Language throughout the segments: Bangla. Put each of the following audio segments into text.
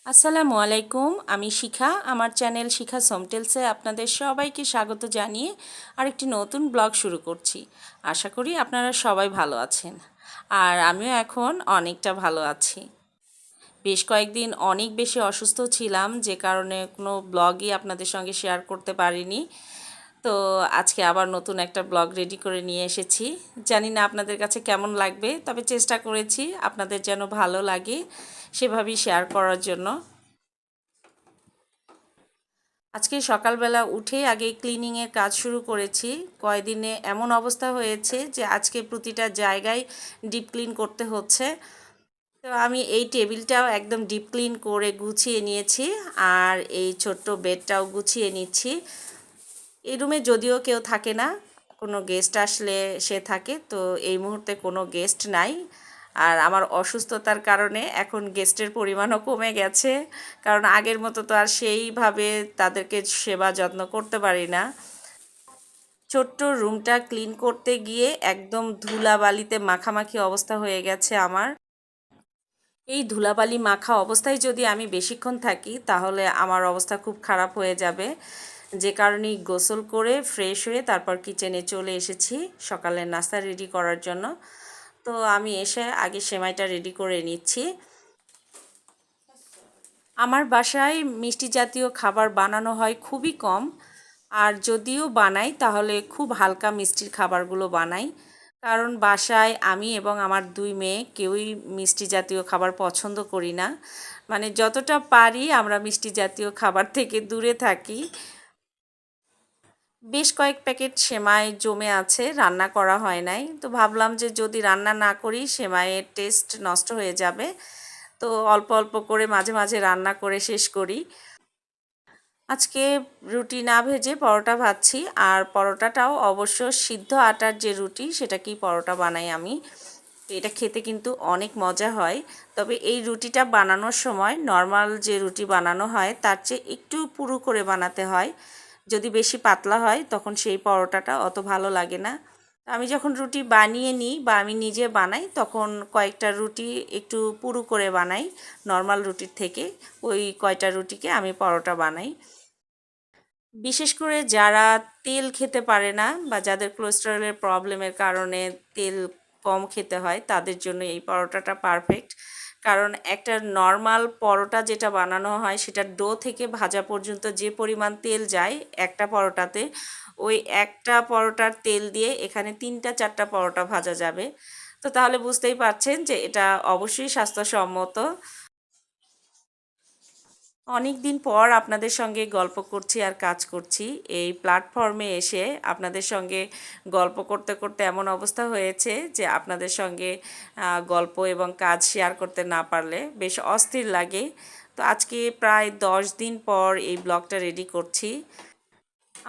আসসালামু আলাইকুম, আমি শিখা। আমার চ্যানেল শিখা সমটেলসে আপনাদের সবাইকে স্বাগত জানিয়ে আরেকটি নতুন ব্লগ শুরু করছি। আশা করি আপনারা সবাই ভালো আছেন, আর আমিও এখন অনেকটা ভালো আছি। বেশ কয়েকদিন অনেক বেশি অসুস্থ ছিলাম, যে কারণে কোনো ব্লগই আপনাদের সঙ্গে শেয়ার করতে পারিনি। তো আজকে আবার নতুন একটা ব্লগ রেডি করে নিয়ে এসেছি। জানি না আপনাদের কাছে কেমন লাগবে, তবে চেষ্টা করেছি আপনাদের যেন ভালো লাগে সেভাবেই শেয়ার করার জন্য। আজকে সকালবেলা উঠে আগে ক্লিনিংয়ের কাজ শুরু করেছি। কয়দিনে এমন অবস্থা হয়েছে যে আজকে প্রতিটা জায়গায় ডিপ ক্লিন করতে হচ্ছে। তো আমি এই টেবিলটাও একদম ডিপ ক্লিন করে গুছিয়ে নিয়েছি, আর এই ছোট্ট বেডটাও গুছিয়ে নিচ্ছি। এই রুমে যদিও কেউ থাকে না, কোনো গেস্ট আসলে সে থাকে, তো এই মুহূর্তে কোনো গেস্ট নাই। আর আমার অসুস্থতার কারণে এখন গেস্টের পরিমাণও কমে গেছে, কারণ আগের মতো তো আর সেইভাবে তাদেরকে সেবা যত্ন করতে পারি না। ছোট্ট রুমটা ক্লিন করতে গিয়ে একদম ধুলাবালিতে মাখামাখি অবস্থা হয়ে গেছে আমার। এই ধুলাবালি মাখা অবস্থায় যদি আমি বেশিক্ষণ থাকি তাহলে আমার অবস্থা খুব খারাপ হয়ে যাবে, যে কারণেই গোসল করে ফ্রেশ হয়ে তারপর কিচেনে চলে এসেছি সকালের নাস্তা রেডি করার জন্য। তো আমি এসে আগে সেমাইটা রেডি করে নিচ্ছি। আমার বাসায় মিষ্টি জাতীয় খাবার বানানো হয় খুবই কম, আর যদিও বানাই তাহলে খুব হালকা মিষ্টির খাবারগুলো বানাই, কারণ বাসায় আমি এবং আমার দুই মেয়ে কেউই মিষ্টি জাতীয় খাবার পছন্দ করি না। মানে যতটা পারি আমরা মিষ্টি জাতীয় খাবার থেকে দূরে থাকি। বেশ কয়েক প্যাকেট সেমাই জমে আছে, রান্না করা হয় নাই। তো ভাবলাম যে যদি রান্না না করি সেমাইয়ের টেস্ট নষ্ট হয়ে যাবে, তো অল্প অল্প করে মাঝে মাঝে রান্না করে শেষ করি। আজকে রুটি না ভেজে পরোটা ভাজছি, আর পরোটাটাও অবশ্য সিদ্ধ আটার যে রুটি সেটাকেই পরোটা বানাই আমি। তো এটা খেতে কিন্তু অনেক মজা হয়। তবে এই রুটিটা বানানোর সময় নর্মাল যে রুটি বানানো হয় তার চেয়ে একটু পুরু করে বানাতে হয়। যদি বেশি পাতলা হয় তখন সেই পরোটাটা অত ভালো লাগে না। আমি যখন রুটি বানিয়ে নিই বা আমি নিজে বানাই তখন কয়েকটা রুটি একটু পুরু করে বানাই নর্মাল রুটির থেকে। ওই কয়টা রুটিকে আমি পরোটা বানাই। বিশেষ করে যারা তেল খেতে পারে না বা যাদের কোলেস্টেরলের প্রবলেমের কারণে তেল কম খেতে হয় তাদের জন্য এই পরোটাটা পারফেক্ট। কারণ একটা নর্মাল পরোটা যেটা বানানো হয় সেটা ডো থেকে ভাজা পর্যন্ত যে পরিমাণ তেল যায় একটা পরোটাতে, ওই একটা পরোটার তেল দিয়ে এখানে 3-4টা পরোটা ভাজা যাবে। তো তাহলে বুঝতেই পারছেন যে এটা অবশ্যই স্বাস্থ্যসম্মত। অনেক দিন পর আপনাদের সঙ্গে গল্প করছি আর কাজ করছি। এই প্ল্যাটফর্মে এসে আপনাদের সঙ্গে গল্প করতে করতে এমন অবস্থা হয়েছে যে আপনাদের সঙ্গে গল্প এবং কাজ শেয়ার করতে না পারলে বেশ অস্থির লাগে। তো আজকে প্রায় 10 দিন পর এই ব্লগটা রেডি করছি।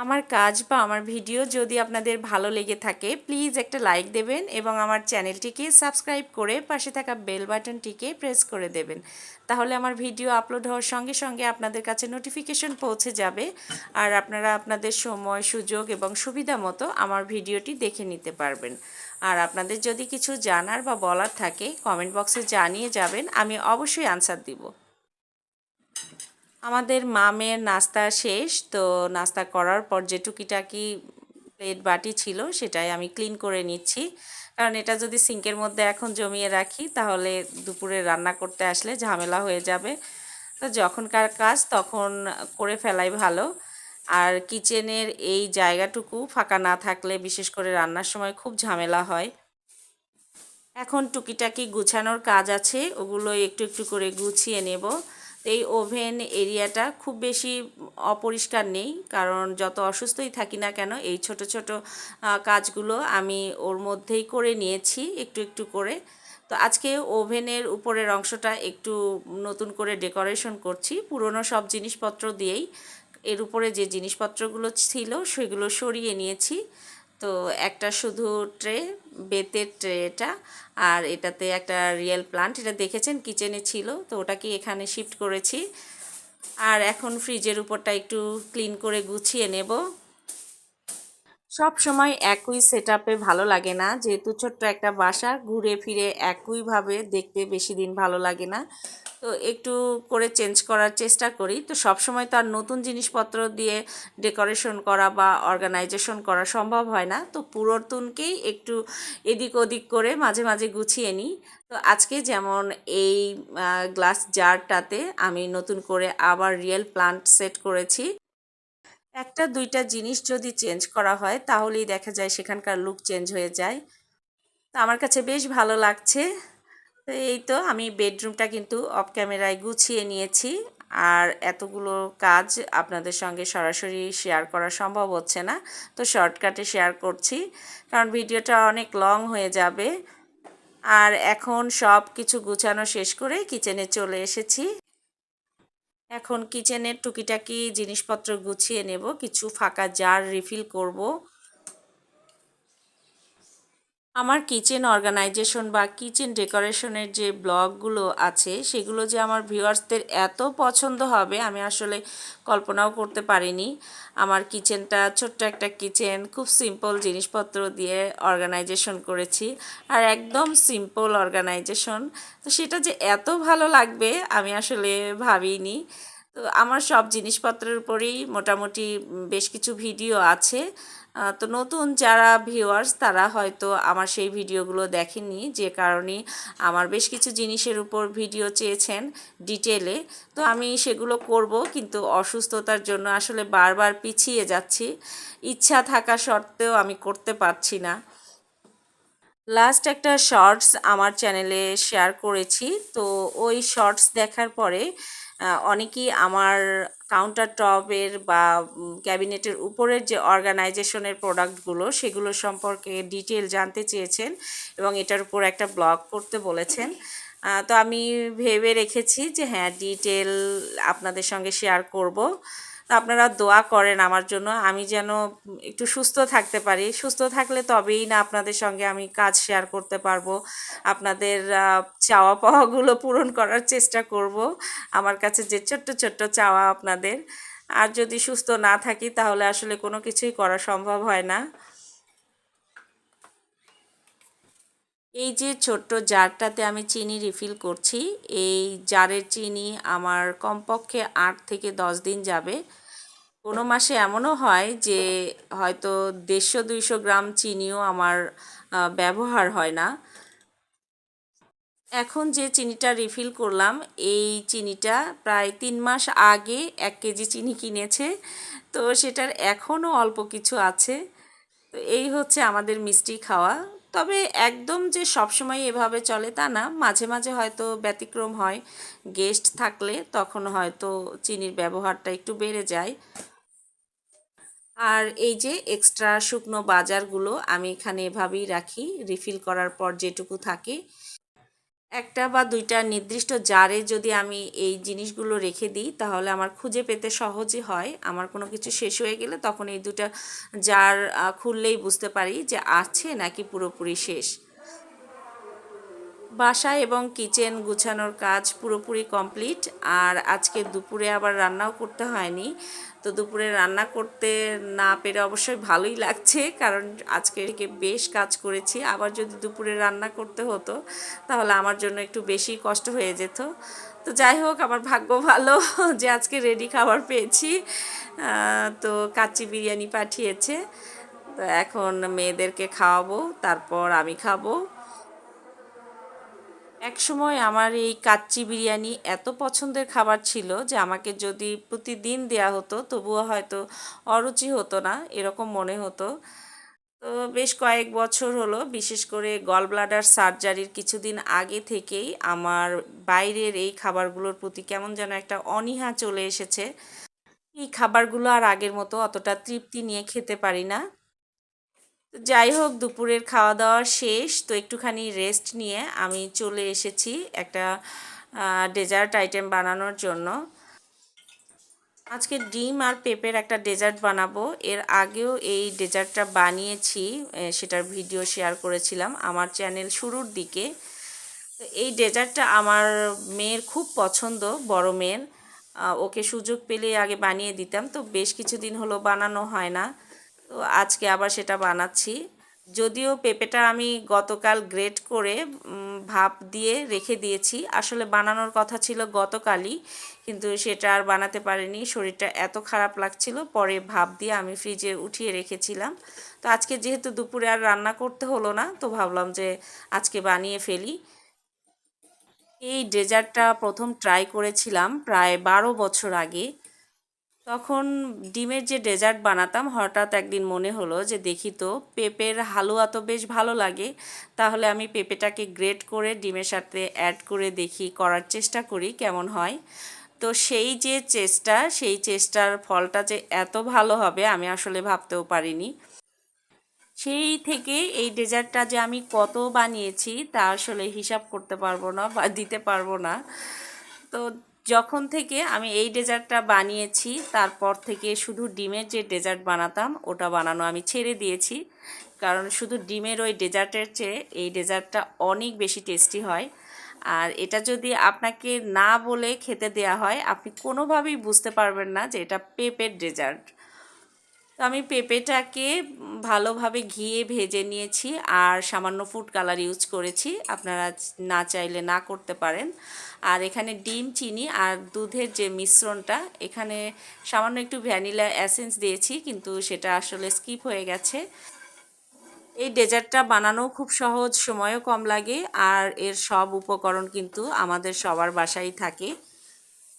আমার কাজ বা আমার ভিডিও যদি আপনাদের ভালো লেগে থাকে প্লিজ একটা লাইক দেবেন এবং আমার চ্যানেলটিকে সাবস্ক্রাইব করে পাশে থাকা বেল বাটনটিকে প্রেস করে দেবেন। তাহলে আমার ভিডিও আপলোড হওয়ার সঙ্গে সঙ্গে আপনাদের কাছে নোটিফিকেশন পৌঁছে যাবে, আর আপনারা আপনাদের সময় সুযোগ এবং সুবিধা মতো আমার ভিডিওটি দেখে নিতে পারবেন। আর আপনাদের যদি কিছু জানার বা বলার থাকে কমেন্ট বক্সে জানিয়ে যাবেন, আমি অবশ্যই আনসার দিব। আমাদের মামের নাস্তা শেষ, তো নাস্তা করার পর যে টুকিটাকি প্লেট বাটি ছিল সেটাই আমি ক্লিন করে নিচ্ছি, কারণ এটা যদি সিঙ্কের মধ্যে এখন জমিয়ে রাখি তাহলে দুপুরে রান্না করতে আসলে ঝামেলা হয়ে যাবে। তো যখনকার কাজ তখন করে ফেলাই ভালো। আর কিচেনের এই জায়গাটুকু ফাঁকা না থাকলে বিশেষ করে রান্নার সময় খুব ঝামেলা হয়। এখন টুকিটাকি গুছানোর কাজ আছে, ওগুলো একটু একটু করে গুছিয়ে নেব। তো এই ওভেন এরিয়াটা খুব বেশি অপরিষ্কার নেই, কারণ যত অসুস্থই থাকি না কেন এই ছোট ছোট কাজগুলো আমি ওর মধ্যেই করে নিয়েছি একটু একটু করে। তো আজকে ওভেনের উপরের অংশটা একটু নতুন করে ডেকোরেশন করছি পুরনো সব জিনিসপত্র দিয়েই। এর উপরে যে জিনিসপত্রগুলো ছিল সেগুলো সরিয়ে নিয়েছি। তো একটা শুধু ট্রে, বেতের ট্রে এটা, আর এটাতে একটা রিয়েল প্লান্ট, এটা দেখেছেন কিচেনে ছিল, তো ওটাকে এখানে শিফট করেছি। আর এখন ফ্রিজের উপরটা একটু ক্লিন করে গুছিয়ে নেব। সব সময় একই সেটআপে ভালো লাগে না, যেহেতু ছোট্ট একটা বাসা ঘুরে ফিরে একইভাবে দেখতে বেশি দিন ভালো লাগে না। তো একটু করে চেঞ্জ করার চেষ্টা করি। তো সবসময় তো আর নতুন জিনিসপত্র দিয়ে ডেকোরেশন করা বা অর্গানাইজেশন করা সম্ভব হয় না। তো পুরাতনকেই একটু এদিক ওদিক করে মাঝে মাঝে গুছিয়ে নিই। তো আজকে যেমন এই গ্লাস জারটাতে আমি নতুন করে আবার রিয়েল প্লান্ট সেট করেছি। একটা দুইটা জিনিস যদি চেঞ্জ করা হয় তাহলেই দেখা যায় সেখানকার লুক চেঞ্জ হয়ে যায়। তো আমার কাছে বেশ ভালো লাগছে। তো এই তো আমি বেডরুমটা কিন্তু অফ ক্যামেরায় গুছিয়ে নিয়েছি। আর এতগুলো কাজ আপনাদের সঙ্গে সরাসরি শেয়ার করা সম্ভব হচ্ছে না, তো শর্টকাটে শেয়ার করছি কারণ ভিডিওটা অনেক লং হয়ে যাবে। আর এখন সব কিছু গুছানো শেষ করে কিচেনে চলে এসেছি। এখন কিচেনের টুকিটাকি জিনিসপত্র গুছিয়ে নেব, কিছু ফাঁকা জার রিফিল করব। আমার কিচেন অর্গানাইজেশন বা কিচেন ডেকোরেশনের যে ব্লগগুলো আছে সেগুলো যে আমার ভিউয়ার্সদের এত পছন্দ হবে আমি আসলে কল্পনাও করতে পারিনি। আমার কিচেনটা ছোট্ট একটা কিচেন, খুব সিম্পল জিনিসপত্র দিয়ে অর্গানাইজেশন করেছি। আর একদম সিম্পল অর্গানাইজেশন, তো সেটা যে এত ভালো লাগবে আমি আসলে ভাবিনি। তো আমার সব জিনিসপত্রের উপরেই মোটামুটি বেশ কিছু ভিডিও আছে। তো নতুন যারা ভিউয়ার্স তারা হয়তো আমার সেই ভিডিওগুলো দেখেননি, যে কারণে আমার বেশ কিছু জিনিসের উপর ভিডিও চেয়েছেন ডিটেলে। তো আমি সেগুলো করব, কিন্তু অসুস্থতার জন্য আসলে বারবার পিছিয়ে যাচ্ছি। ইচ্ছা থাকা সত্ত্বেও আমি করতে পারছি না। লাস্ট একটা শর্টস আমার চ্যানেলে শেয়ার করেছি। তো ওই শর্টস দেখার পরে অনেকেই আমার কাউন্টার টপের বা ক্যাবিনেটের উপরের যে অর্গানাইজেশনের প্রোডাক্টগুলো সেগুলো সম্পর্কে ডিটেল জানতে চেয়েছেন এবং এটার উপর একটা ব্লগ করতে বলেছেন। তো আমি ভেবে রেখেছি যে হ্যাঁ, ডিটেল আপনাদের সঙ্গে শেয়ার করব। তো আপনারা দোয়া করেন আমার জন্য, আমি যেন একটু সুস্থ থাকতে পারি। সুস্থ থাকলে তবেই না আপনাদের সঙ্গে আমি কাজ শেয়ার করতে পারবো। আপনাদের চাওয়া পাওয়াগুলো পূরণ করার চেষ্টা করব। আমার কাছে যে ছোট্ট ছোট্ট চাওয়া আপনাদের। আর যদি সুস্থ না থাকি তাহলে আসলে কোনো কিছুই করা সম্ভব হয় না। এই যে ছোট্ট জারটাতে আমি চিনি রিফিল করছি, এই জারের চিনি আমার কমপক্ষে 8 থেকে 10 দিন যাবে। কোনো মাসে এমনও হয় যে হয়তো 150-200 গ্রাম চিনিও আমার ব্যবহার হয় না। এখন যে চিনিটা রিফিল করলাম এই চিনিটা প্রায় 3 মাস আগে 1 কেজি চিনি কিনেছে। তো সেটার এখনও অল্প কিছু আছে। তো এই হচ্ছে আমাদের মিষ্টি খাওয়া। তবে একদম যে সবসময় এভাবে চলে তা না, মাঝে মাঝে হয়তো ব্যতিক্রম হয়। গেস্ট থাকলে তখন হয়তো চিনির ব্যবহারটা একটু বেড়ে যায়। আর এই যে এক্সট্রা শুকনো বাজারগুলো আমি এখানে এভাবেই রাখি, রিফিল করার পর যেটুকু থাকে। একটা বা দুইটা নির্দিষ্ট জারে যদি আমি এই জিনিসগুলো রেখে দিই তাহলে আমার খুঁজে পেতে সহজই হয়। আমার কোনো কিছু শেষ হয়ে গেলে তখন এই দুটা জার খুললেই বুঝতে পারি যে আছে নাকি পুরোপুরি শেষ। বাসা এবং কিচেন গুছানোর কাজ পুরোপুরি কমপ্লিট। আর আজকে দুপুরে আবার রান্নাও করতে হয়নি। তো দুপুরে রান্না করতে না পেরে অবশ্যই ভালোই লাগছে, কারণ আজকে বেশ কাজ করেছি। আবার যদি দুপুরে রান্না করতে হতো তাহলে আমার জন্য একটু বেশি কষ্ট হয়ে যেত। তো যাই হোক, আমার ভাগ্য ভালো যে আজকে রেডি খাবার পেয়েছি। তো কাচ্চি বিরিয়ানি পাঠিয়েছে। তো এখন মেয়েদেরকে খাওয়াবো, তারপর আমি খাবো। একসময় আমার এই কাচ্চি বিরিয়ানি এত পছন্দের খাবার ছিল যে আমাকে যদি প্রতিদিন দেয়া হতো তবুও হয়তো অরুচি হতো না, এরকম মনে হতো। তো বেশ কয়েক বছর হলো, বিশেষ করে গল ব্লাডার সার্জারির কিছুদিন আগে থেকেই আমার বাইরের এই খাবারগুলোর প্রতি কেমন যেন একটা অনীহা চলে এসেছে। এই খাবারগুলো আর আগের মতো অতটা তৃপ্তি নিয়ে খেতে পারি না। যাই হোক, দুপুরের খাওয়া দাওয়া শেষ, তো একটুখানি রেস্ট নিয়ে আমি চলে এসেছি একটা ডেজার্ট আইটেম বানানোর জন্য। আজকে ডিম আর পেঁপের একটা ডেজার্ট বানাবো। এর আগেও এই ডেজার্টটা বানিয়েছি, সেটার ভিডিও শেয়ার করেছিলাম আমার চ্যানেল শুরুর দিকে। তো এই ডেজার্টটা আমার মেয়ের খুব পছন্দ, বড় মেয়ের। ওকে সুযোগ পেলে আগে বানিয়ে দিতাম, তো বেশ কিছুদিন হলো বানানো হয় না। তো আজকে আবার সেটা বানাচ্ছি। যদিও পেঁপেটা আমি গতকাল গ্রেট করে ভাপ দিয়ে রেখে দিয়েছি, আসলে বানানোর কথা ছিল গতকালই, কিন্তু সেটা আর বানাতে পারিনি, শরীরটা এত খারাপ লাগছিল, পরে ভাপ দিয়ে আমি ফ্রিজে উঠিয়ে রেখেছিলাম। তো আজকে যেহেতু দুপুরে আর রান্না করতে হলো না, তো ভাবলাম যে আজকে বানিয়ে ফেলি। এই ডেজার্টটা প্রথম ট্রাই করেছিলাম প্রায় 12 বছর আগে। তখন ডিমের যে ডেজার্ট বানাতাম, হঠাৎ একদিন মনে হলো যে দেখি তো পেঁপের হালুয়া তো বেশ ভালো লাগে, তাহলে আমি পেঁপেটাকে গ্রেট করে ডিমের সাথে অ্যাড করে দেখি, করার চেষ্টা করি কেমন হয়। তো সেই যে চেষ্টা, সেই চেষ্টার ফলটা যে এত ভালো হবে আমি আসলে ভাবতেও পারিনি। সেই থেকে এই ডেজার্টটা যে আমি কত বানিয়েছি তা আসলে হিসাব করতে পারবো না বা দিতে পারবো না। তো যখন থেকে আমি এই ডেজার্টটা বানিয়েছি, তারপর থেকে শুধু ডিমের যে ডেজার্ট বানাতাম ওটা বানানো আমি ছেড়ে দিয়েছি, কারণ শুধু ডিমের ওই ডেজার্টের চেয়ে এই ডেজার্টটা অনেক বেশি টেস্টি হয়। আর এটা যদি আপনাকে না বলে খেতে দেয়া হয়, আপনি কোনোভাবেই বুঝতে পারবেন না যে এটা পেঁপের ডেজার্ট। তো আমি পেঁপেটাকে ভালোভাবে ঘিয়ে ভেজে নিয়েছি আর সামান্য ফুড কালার ইউজ করেছি, আপনারা না চাইলে না করতে পারেন। আর এখানে ডিম, চিনি আর দুধের যে মিশ্রণটা, এখানে সামান্য একটু ভ্যানিলা এসেন্স দিয়েছি, কিন্তু সেটা আসলে স্কিপ হয়ে গেছে। এই ডেজার্টটা বানানো খুব সহজ, সময়ও কম লাগে, আর এর সব উপকরণ কিন্তু আমাদের সবার বাসায় থাকে।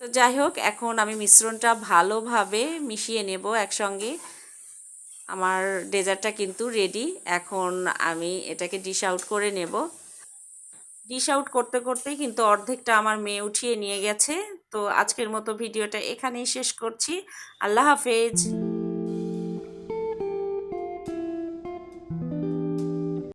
তো যাই হোক, এখন আমি মিশ্রণটা ভালোভাবে মিশিয়ে নেব একসঙ্গে। আমার ডেজার্টটা কিন্তু রেডি। এখন আমি এটাকে ডিশ আউট করে নেব। ডিশ আউট করতে করতেই কিন্তু অর্ধেকটা আমার মেয়ে উঠিয়ে নিয়ে গেছে। তো আজকের মতো ভিডিওটা এখানেই শেষ করছি। আল্লাহ হাফেজ।